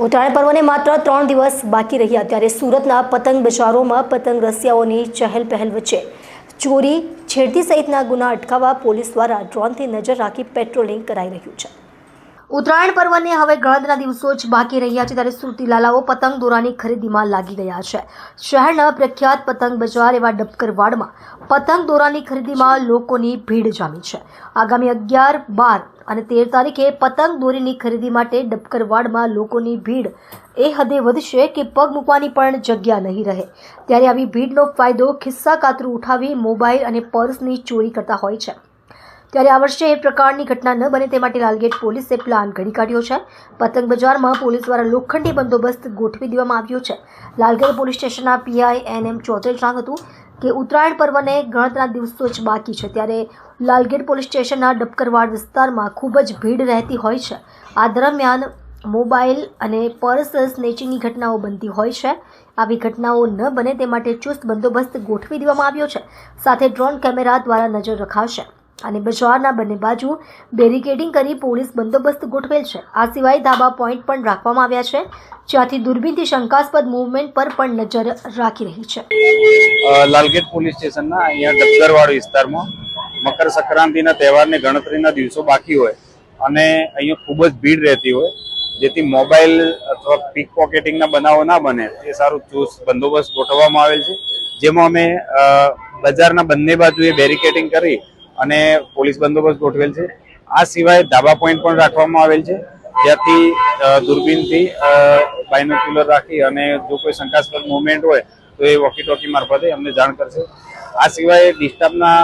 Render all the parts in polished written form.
ઉત્તરાયણ પર્વને માત્ર 3 દિવસ બાકી રહ્યા ત્યારે સુરતના પતંગ બજારોમાં પતંગ રસિયાઓની ચહેલ પહેલ વચ્ચે ચોરી, છેડતી સહિતના ગુના અટકાવવા પોલીસ દ્વારા ડ્રોનથી નજર રાખી પેટ્રોલિંગ કરાઈ રહ્યું છે। ઉત્તરાયણ પર્વને હવે ગણતરીના દિવસો જ બાકી રહ્યા છે ત્યારે સુરતી લાલાઓ પતંગ દોરાની ખરીદીમાં લાગી ગયા છે। શહેરના પ્રખ્યાત પતંગ બજાર એવા ડબકરવાડમાં પતંગ દોરાની ખરીદીમાં લોકોની ભીડ જામી છે। આગામી 11, 12 અને 13 તારીખે પતંગ દોરીની ખરીદી માટે ડબકરવાડમાં લોકોની ભીડ એ હદે વધશે કે પગ મૂકવાની પણ જગ્યા નહીં રહે। ત્યારે આવી ભીડનો ફાયદો ખિસ્સા કાતરું ઉઠાવી મોબાઈલ અને પર્સની ચોરી કરતા હોય છે। ત્યારે આ વર્ષે એ પ્રકારની ઘટના ન બને તે માટે લાલગેટ પોલીસે પ્લાન ઘડી કાઢ્યો છે। પતંગ બજારમાં પોલીસ દ્વારા લોખંડી બંદોબસ્ત ગોઠવી દેવામાં આવ્યો છે। લાલગેટ પોલીસ સ્ટેશનના પીઆઈ એનએમ ચૌધરીએ જણાવ્યું હતું કે ઉત્તરાયણ પર્વને ગણતરીના દિવસો જ બાકી છે ત્યારે લાલગેટ પોલીસ સ્ટેશનના ડબકરવાડ વિસ્તારમાં ખૂબ જ ભીડ રહેતી હોય છે। આ દરમિયાન મોબાઈલ અને પર્સ સ્નેચિંગની ઘટનાઓ બનતી હોય છે। આવી ઘટનાઓ ન બને તે માટે ચુસ્ત બંદોબસ્ત ગોઠવી દેવામાં આવ્યો છે। સાથે ડ્રોન કેમેરા દ્વારા નજર રખાશે અને બજારના બંને બાજુ બેરિકેડિંગ કરી પોલીસ બંદોબસ્ત ગોઠવેલ છે। આ સિવાય ધાબા પોઈન્ટ પણ રાખવામાં આવ્યા છે જ્યાંથી દૂરબીનથી શંકાસ્પદ મૂવમેન્ટ પર પણ નજર રાખી રહી છે। લાલગેટ પોલીસ સ્ટેશનના અહીંયા ડબકરવાડ વિસ્તારમાં મકર સંક્રાંતિના તહેવારને ગણતરીના દિવસો બાકી હોય અને અહીંયા ખૂબ જ ભીડ રહેતી હોય જેથી મોબાઈલ અથવા પીક પોકેટિંગના બનાવો ના બને એ સારું ચુસ્ત બંદોબસ્ત ગોઠવવામાં આવેલ છે જેમાં અમે બજારના બંને બાજુએ બેરિકેડિંગ કરી અને પોલીસ બંદોબસ્ત ગોઠવેલ છે। આ સિવાય ધાબા પોઈન્ટ પણ રાખવામાં આવેલ છે જ્યાંથી દૂરબીનથી બાયનોક્યુલર રાખી અને જો કોઈ શંકાસ્પદ મુવમેન્ટ હોય તો એ વોકી ટોકી મારફતે અમને જાણ કરશે। આ સિવાય ડિસ્ટર્બના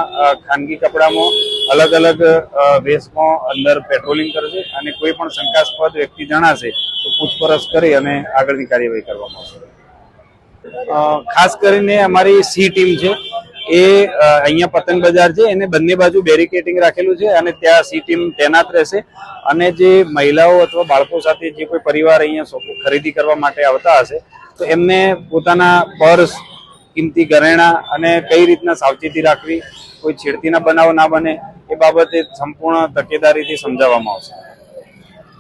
ખાનગી કપડામાં અલગ અલગ વેશમાં અંદર પેટ્રોલિંગ કરશે અને કોઈ પણ શંકાસ્પદ વ્યક્તિ જણાશે તો પૂછપરછ કરી અને આગળની કાર્યવાહી કરવામાં આવશે। ખાસ કરીને અમારી સી ટીમ છે એ અહીંયા પતંગ બજાર છે એને બંને બાજુ બેરિકેડિંગ રાખેલું છે અને ત્યાં સી ટીમ તૈનાત રહેશે અને જે મહિલાઓ અથવા બાળકો સાથે જે કોઈ પરિવાર અહીંયા ખરીદી કરવા માટે આવતા હશે તો એમને પોતાના પર્સ, કિંમતી ઘરેણાં અને કઈ રીતના સાવચેતી રાખવી, કોઈ છેડતીના બનાવ ના બને એ બાબતે સંપૂર્ણ તકેદારીથી સમજાવવામાં આવશે।